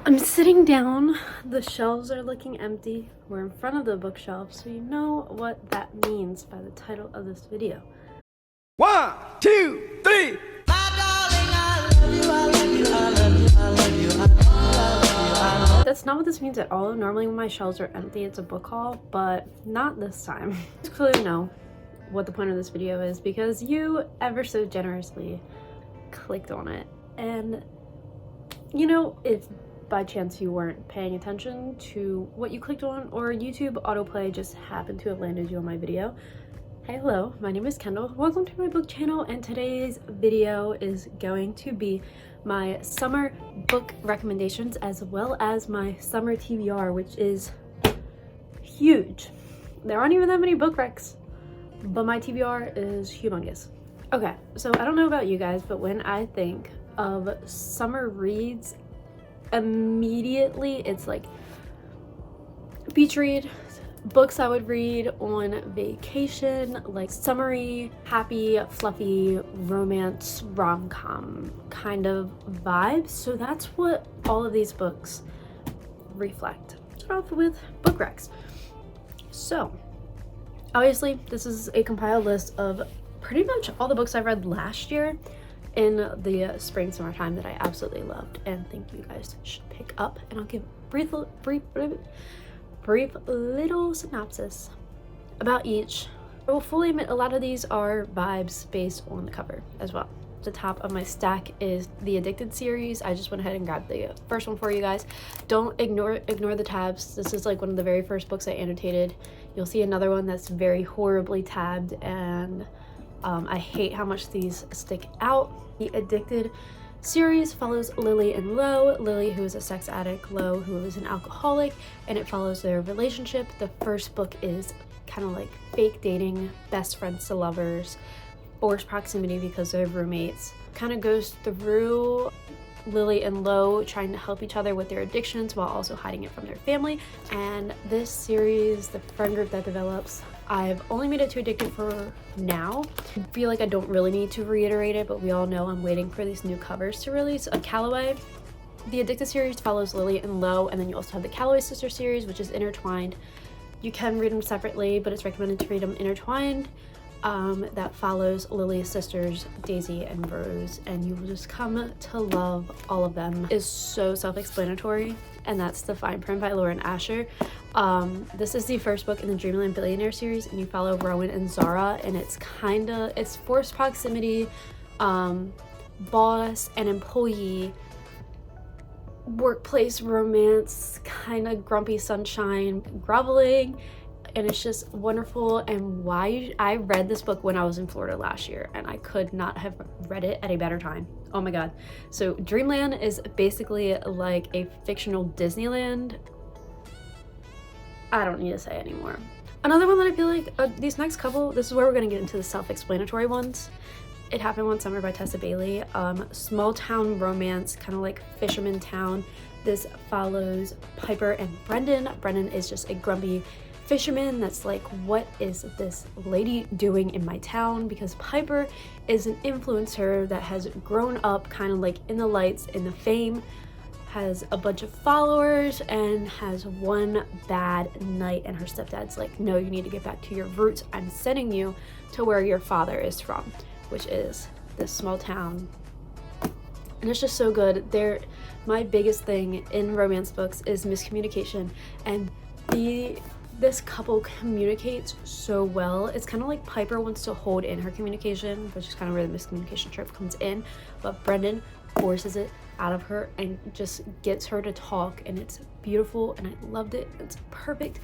I'm sitting down. The shelves are looking empty. We're in front of the bookshelf, so you know what that means by the title of this video. 1, 2, 3. That's not what this means at all. Normally when my shelves are empty, it's a book haul, but not this time. You clearly know what the point of this video is because you ever so generously clicked on it. And you know, if by chance you weren't paying attention to what you clicked on, or YouTube autoplay just happened to have landed you on my video, hey, hello, my name is Kendall. Welcome to my book channel, and today's video is going to be my summer book recommendations as well as my summer TBR, which is huge. There aren't even that many book recs, but my TBR is humongous. Okay, so I don't know about you guys, but when I think of summer reads, immediately it's like beach read, books I would read on vacation, like summery, happy, fluffy, romance, rom-com kind of vibes. So that's what all of these books reflect. Start off with book recs. So obviously this is a compiled list of pretty much all the books I've read last year in the spring summertime that I absolutely loved and think you guys should pick up, and I'll give brief little synopsis about each. I will fully admit a lot of these are vibes based on the cover as well. The top of my stack is the Addicted series. I just went ahead and grabbed the first one for you guys. Don't ignore the tabs. This is like one of the very first books I annotated. You'll see another one that's very horribly tabbed, and I hate how much these stick out. The Addicted series follows Lily and Lo. Lily, who is a sex addict, Lo, who is an alcoholic, and it follows their relationship. The first book is kind of like fake dating, best friends to lovers, forced proximity because they're roommates. Kind of goes through Lily and Lo trying to help each other with their addictions while also hiding it from their family. And this series, the friend group that develops, I've only made it to Addicted for now. I feel like I don't really need to reiterate it, but we all know I'm waiting for these new covers to release. Callaway. The Addicted series follows Lily and Lo, and then you also have the Callaway sister series, which is intertwined. You can read them separately, but it's recommended to read them intertwined. That follows Lily's sisters, Daisy and Rose, and you will just come to love all of them. It's so self-explanatory, and that's The Fine Print by Lauren Asher. This is the first book in the Dreamland Billionaire series, and you follow Rowan and Zara, and it's forced proximity, boss and employee, workplace romance, kind of grumpy sunshine, groveling, and it's just wonderful. And why I read this book when I was in Florida last year, and I could not have read it at a better time. Oh my god. So Dreamland is basically like a fictional Disneyland. I don't need to say anymore. Another one that I feel like these next couple, this is where we're going to get into the self-explanatory ones. It Happened One Summer by Tessa Bailey. Small town romance, kind of like Fisherman Town. This follows Piper and Brendan. Brendan is just a grumpy fisherman that's like, what is this lady doing in my town? Because Piper is an influencer that has grown up kind of like in the lights, in the fame, has a bunch of followers, and has one bad night, and her stepdad's like, no, you need to get back to your roots. I'm sending you to where your father is from, which is this small town. And it's just so good. My biggest thing in romance books is miscommunication, and this couple communicates so well. It's kind of like Piper wants to hold in her communication, which is kind of where the miscommunication trope comes in, but Brendan forces it out of her and just gets her to talk, and it's beautiful, and I loved it. It's perfect.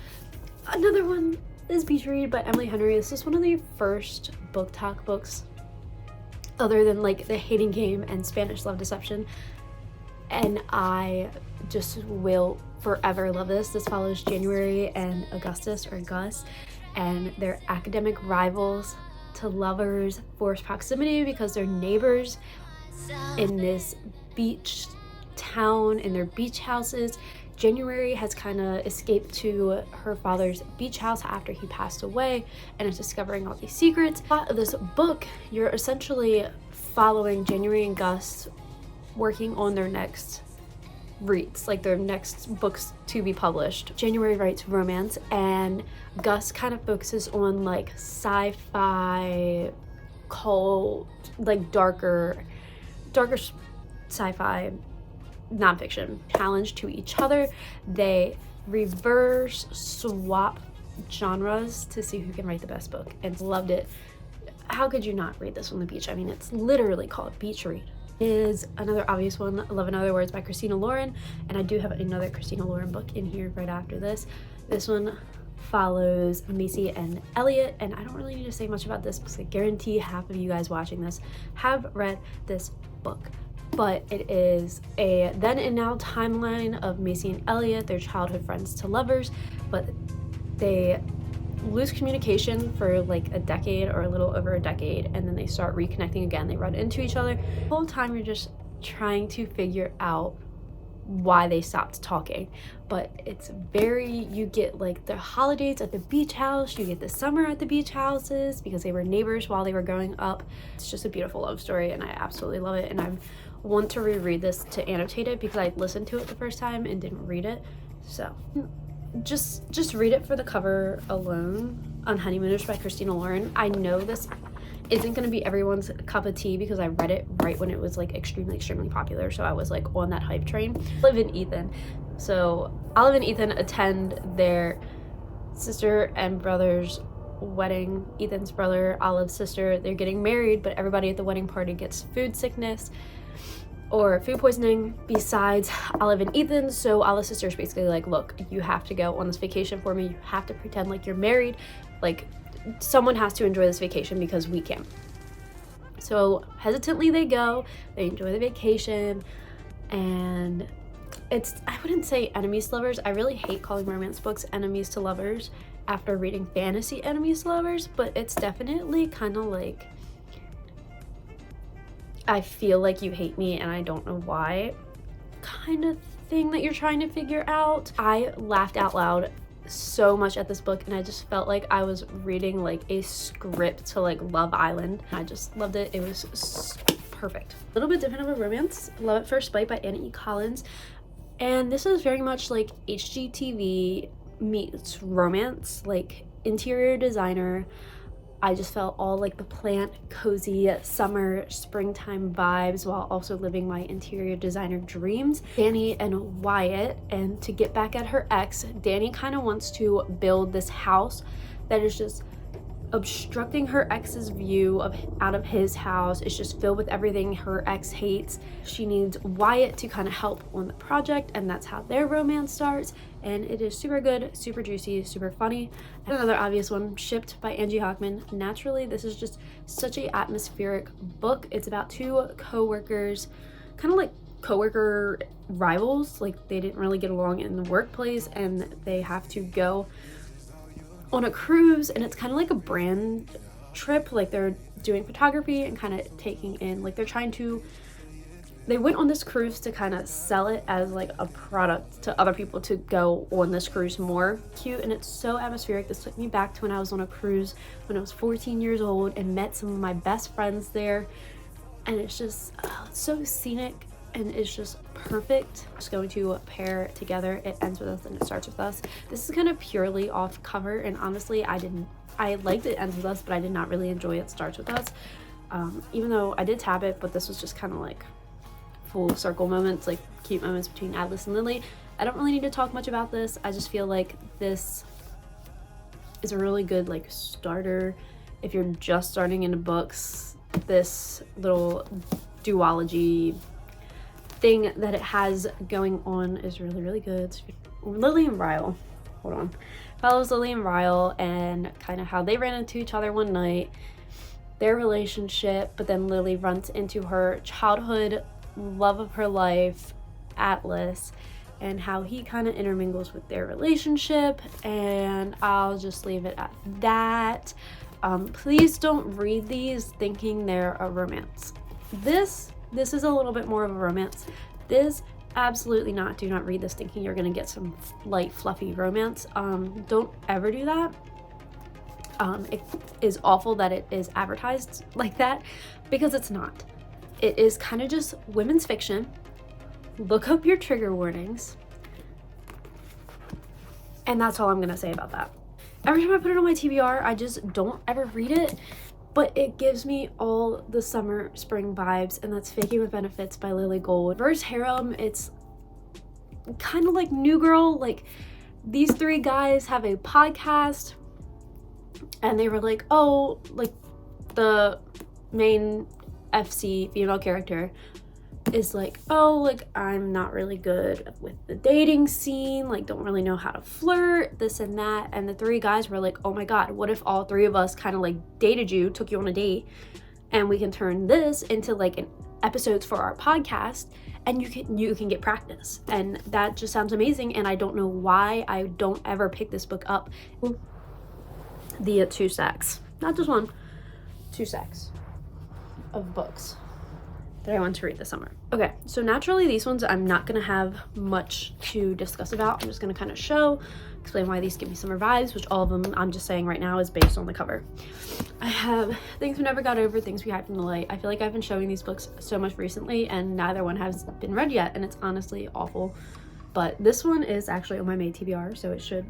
Another one is Beach Read by Emily Henry. This is one of the first book talk books other than like The Hating Game and Spanish Love Deception, and I just will forever love this. This follows January and Augustus, or Gus, and they're academic rivals to lovers, forced proximity because they're neighbors in this beach town in their beach houses. January has kind of escaped to her father's beach house after he passed away and is discovering all these secrets. Plot of this book, you're essentially following January and Gus working on their next reads, like their next books to be published. January writes romance, and Gus kind of focuses on like sci-fi, cult, like darker sci-fi nonfiction. Challenge to each other. They reverse swap genres to see who can write the best book, and loved it. How could you not read this on the beach? I mean, it's literally called Beach Read. Is another obvious one, Love in Other Words by Christina Lauren, and I do have another Christina Lauren book in here right after this. This one follows Macy and Elliot, and I don't really need to say much about this because I guarantee half of you guys watching this have read this book. But it is a then and now timeline of Macy and Elliot, their childhood friends to lovers, but they lose communication for like a decade or a little over a decade, and then they start reconnecting again. They run into each other. The whole time you're just trying to figure out why they stopped talking. But it's very, you get like the holidays at the beach house, you get the summer at the beach houses because they were neighbors while they were growing up. It's just a beautiful love story, and I absolutely love it, and I want to reread this to annotate it because I listened to it the first time and didn't read it. So just read it for the cover alone. On Honeymooners by Christina Lauren. I know this isn't going to be everyone's cup of tea because I read it right when it was like extremely popular, so I was like on that hype train. Olive and Ethan. So Olive and Ethan attend their sister and brother's wedding. Ethan's brother, Olive's sister, they're getting married, but everybody at the wedding party gets food sickness or food poisoning besides Olive and Ethan. So Olive's sister is basically like, look, you have to go on this vacation for me. You have to pretend like you're married. Like, someone has to enjoy this vacation because we can't. So hesitantly they go, they enjoy the vacation, and it's, I wouldn't say enemies to lovers. I really hate calling romance books enemies to lovers after reading fantasy enemies to lovers, but it's definitely kind of like, I feel like you hate me and I don't know why kind of thing that you're trying to figure out. I laughed out loud so much at this book, and I just felt like I was reading like a script to like Love Island. I just loved it. It was perfect. A little bit different of a romance, Love at First Bite by Anna E. Collins, and this is very much like HGTV meets romance, like interior designer. I just felt all like the plant, cozy summer, springtime vibes while also living my interior designer dreams. Danny and Wyatt, and to get back at her ex, Danny kind of wants to build this house that is just obstructing her ex's view of out of his house. It's just filled with everything her ex hates. She needs Wyatt to kind of help on the project, and that's how their romance starts. And it is super good, super juicy, super funny. And another obvious one, Shipped by Angie Hockman. Naturally, this is just such a atmospheric book. It's about two co-workers, kind of like co-worker rivals. Like, they didn't really get along in the workplace, and they have to go on a cruise, and it's kind of like a brand trip. Like, they're doing photography and kind of taking in, like, they went on this cruise to kind of sell it as like a product to other people to go on this cruise more. Cute, and it's so atmospheric. This took me back to when I was on a cruise when I was 14 years old and met some of my best friends there, and it's just it's so scenic and it's just perfect. Just going to pair together. It ends with us and it starts with us. This is kind of purely off cover, and honestly I liked it ends with us, but I did not really enjoy it starts with us, even though I did tab it. But this was just kind of like full circle moments, like cute moments between Atlas and Lily. I don't really need to talk much about this. I just feel like this is a really good like starter if you're just starting into books. This little duology thing that it has going on is really good. Lily and Ryle, hold on, follows Lily and Ryle and kind of how they ran into each other one night, their relationship, but then Lily runs into her childhood love of her life, Atlas, and how he kind of intermingles with their relationship, and I'll just leave it at that. Please don't read these thinking they're a romance. This is a little bit more of a romance. This, absolutely not. Do not read this thinking you're gonna get some light fluffy romance. Don't ever do that. It is awful that it is advertised like that, because it's not. It is kind of just women's fiction look up your trigger warnings. And that's all I'm gonna say about that. Every time I put it on my TBR, I just don't ever read it, but it gives me all the summer spring vibes, and that's Faking with Benefits by Lily Gold. Verse Harem, it's kind of like New Girl. Like, these three guys have a podcast, and they were like, oh, like the main FC female character is like, oh, like I'm not really good with the dating scene, like don't really know how to flirt, this and that. And the three guys were like, oh my god, what if all three of us kind of like dated you, took you on a date, and we can turn this into like an episodes for our podcast, and you can get practice. And that just sounds amazing, and I don't know why I don't ever pick this book up. The 2 stacks, not just one, 2 stacks of books that I want to read this summer. Okay, so naturally these ones I'm not gonna have much to discuss about. I'm just gonna kind of explain why these give me summer vibes, which all of them I'm just saying right now is based on the cover. I have Things We Never Got Over, Things We Hide from the Light. I feel like I've been showing these books so much recently, and neither one has been read yet, and it's honestly awful. But this one is actually on my May TBR, so it should,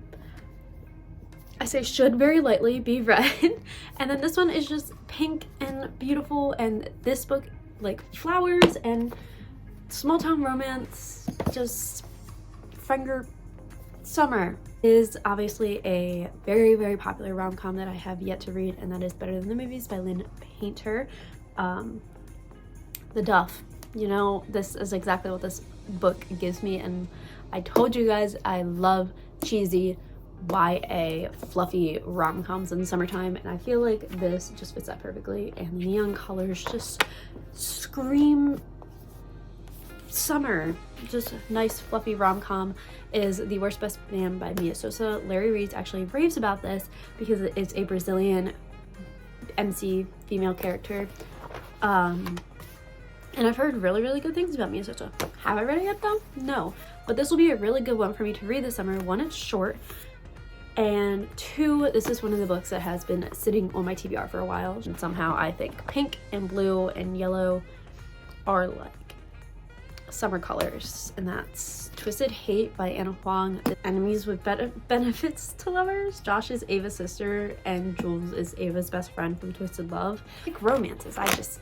I say should very lightly, be read. And then this one is just pink and beautiful, and this book, like flowers and small town romance, just finger summer, is obviously a very, very popular rom-com that I have yet to read, and that is Better Than the Movies by Lynn Painter. The Duff, you know, this is exactly what this book gives me, and I told you guys I love cheesy YA fluffy rom-coms in the summertime, and I feel like this just fits that perfectly, and the neon colors just scream summer. Just nice fluffy rom-com. Is The Worst Best Man by Mia Sosa. Larry Reeds actually raves about this because it's a Brazilian MC female character, and I've heard really, really good things about Mia Sosa. Have I read it yet though? No, but this will be a really good one for me to read this summer. One, it's short, and two, this is one of the books that has been sitting on my TBR for a while, and somehow I think pink and blue and yellow are like summer colors, and that's Twisted Hate by Anna Huang. Enemies with Benefits to Lovers. Josh is Ava's sister, and Jules is Ava's best friend from Twisted Love. Like romances, I just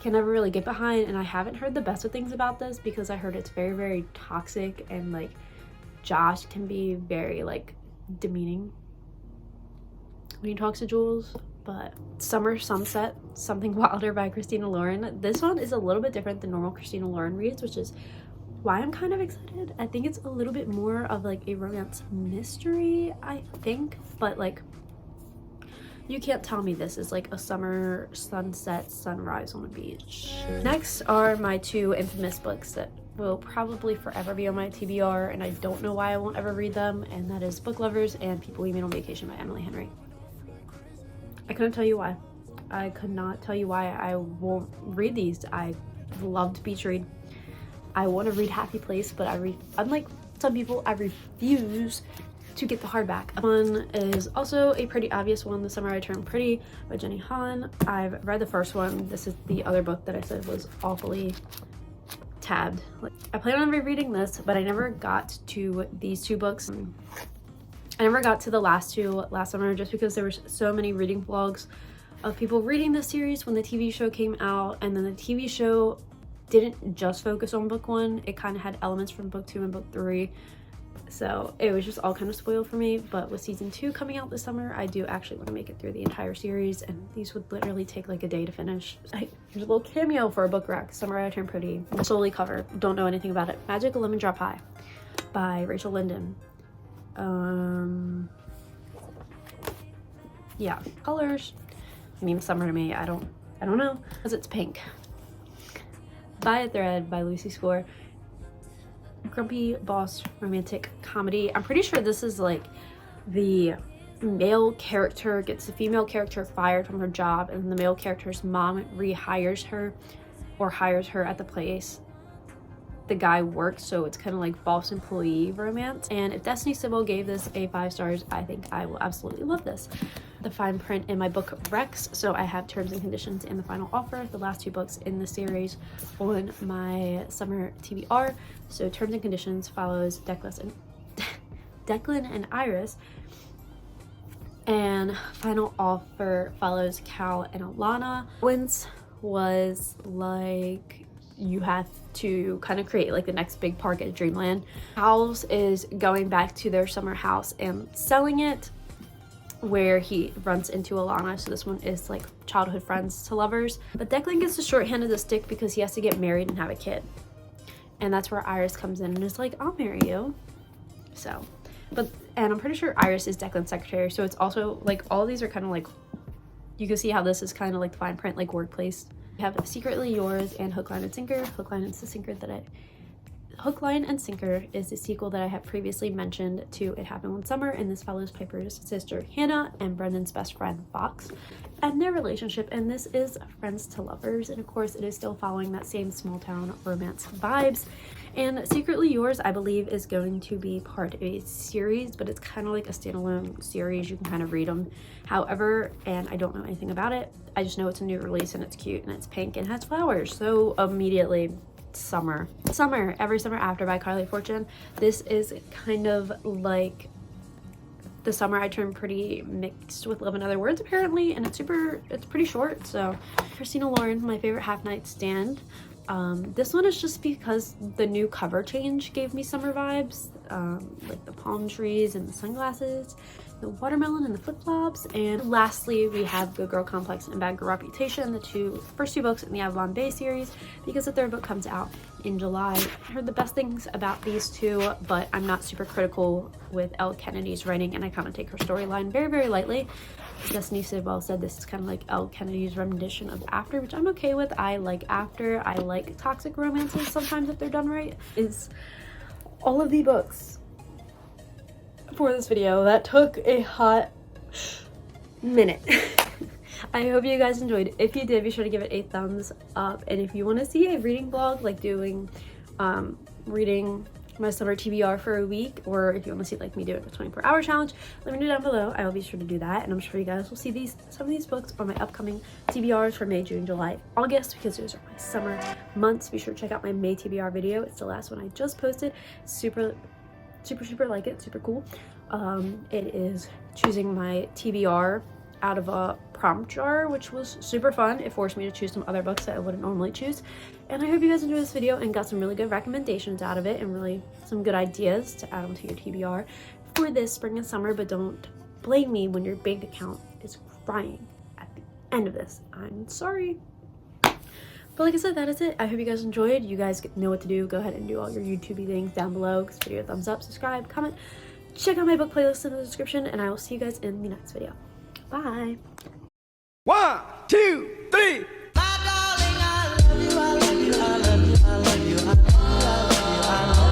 can never really get behind, and I haven't heard the best of things about this because I heard it's very, very toxic, and like Josh can be very like demeaning when he talks to Jules. But Summer Sunset, Something Wilder by Christina Lauren. This one is a little bit different than normal Christina Lauren reads, which is why I'm kind of excited. I think it's a little bit more of like a romance mystery, I think, but like you can't tell me this is like a summer sunset sunrise on a beach. Next are my 2 infamous books that will probably forever be on my TBR, and I don't know why I won't ever read them, and that is Book Lovers and People We Meet on Vacation by Emily Henry. I couldn't tell you why. I could not tell you why I won't read these. I loved beach read. I want to read Happy Place, but unlike some people, I refuse to get the hardback. One is also a pretty obvious one, The Summer I Turned Pretty by Jenny Han. I've read the first one. This is the other book that I said was awfully tabbed. Like, I plan on rereading this, but I never got to these 2 books. I never got to the last 2 last summer just because there were so many reading vlogs of people reading this series when the TV show came out, and then the TV show didn't just focus on book 1. It kind of had elements from book 2 and book 3. So it was just all kind of spoiled for me. But with season 2 coming out this summer, I do actually want to make it through the entire series, and these would literally take like a day to finish. There's a little cameo for a book rack, Summer I Turned Pretty. Solely cover, don't know anything about it. Magic Lemon Drop High by Rachel Linden. Yeah, colors mean summer to me. I don't know, because it's pink. By a Thread by Lucy Score. Grumpy boss romantic comedy. I'm pretty sure this is like the male character gets the female character fired from her job, and the male character's mom rehires her or hires her at the place the guy works, so it's kind of like boss employee romance. And if Destiny Sybil gave this a 5 stars, I think I will absolutely love this. The fine print in my book Rex, so I have terms and conditions and the final offer, the last 2 books in the series, on my summer TBR. So terms and conditions follows Declan and Iris, and final offer follows Cal and Alana. Wins was like, you have to kind of create like the next big park at Dreamland. Cal's is going back to their summer house and selling it, where he runs into Alana. So this one is like childhood friends to lovers. But Declan gets the short hand of the stick because he has to get married and have a kid. And that's where Iris comes in and is like, I'll marry you. So, and I'm pretty sure Iris is Declan's secretary. So it's also like, all of these are kind of like, you can see how this is kind of like the fine print, like workplace. We have Secretly Yours and Hook, Line, and Sinker. Hook, Line, and Sinker is the sequel that I have previously mentioned to It Happened One Summer, and this follows Piper's sister Hannah and Brendan's best friend Fox and their relationship, and this is friends to lovers, and of course it is still following that same small town romance vibes. And Secretly Yours, I believe, is going to be part of a series, but it's kind of like a standalone series. You can kind of read them however, and I don't know anything about it. I just know it's a new release and it's cute and it's pink and has flowers, so immediately summer. Every Summer After by Carly Fortune. This is kind of like the summer I turned pretty mixed with Love and Other Words apparently, and it's pretty short. So Christina Lauren, my favorite half night stand. This one is just because the new cover change gave me summer vibes, like the palm trees and the sunglasses, the watermelon and the flip-flops. And lastly, we have Good Girl Complex and Bad Girl Reputation, the first two books in the Avalon Bay series, because the third book comes out in July. I heard the best things about these two, but I'm not super critical with Elle Kennedy's writing, and I kind of take her storyline very, very lightly. Destiny Sidwell said this is kind of like Elle Kennedy's rendition of After, which I'm okay with. I like After. I like toxic romances sometimes if they're done right. Is all of the books for this video. That took a hot minute. I hope you guys enjoyed. If you did, be sure to give it a thumbs up. And if you want to see a reading vlog, like doing reading my summer TBR for a week, or if you want to see like me do it a 24-hour challenge, let me know down below. I will be sure to do that, and I'm sure you guys will see some of these books on my upcoming TBRs for May, June, July, August, because those are my summer months. Be sure to check out my May TBR video. It's the last one I just posted. Super like it, super cool. It is choosing my TBR out of a prompt jar, which was super fun. It forced me to choose some other books that I wouldn't normally choose. And I hope you guys enjoyed this video and got some really good recommendations out of it, and really some good ideas to add onto your TBR for this spring and summer. But don't blame me when your bank account is crying at the end of this. I'm sorry. But like I said, that is it. I hope you guys enjoyed. You guys know what to do. Go ahead and do all your YouTube things down below. Give this video a thumbs up, subscribe, comment, check out my book playlist in the description, and I will see you guys in the next video. Bye. 1, 2,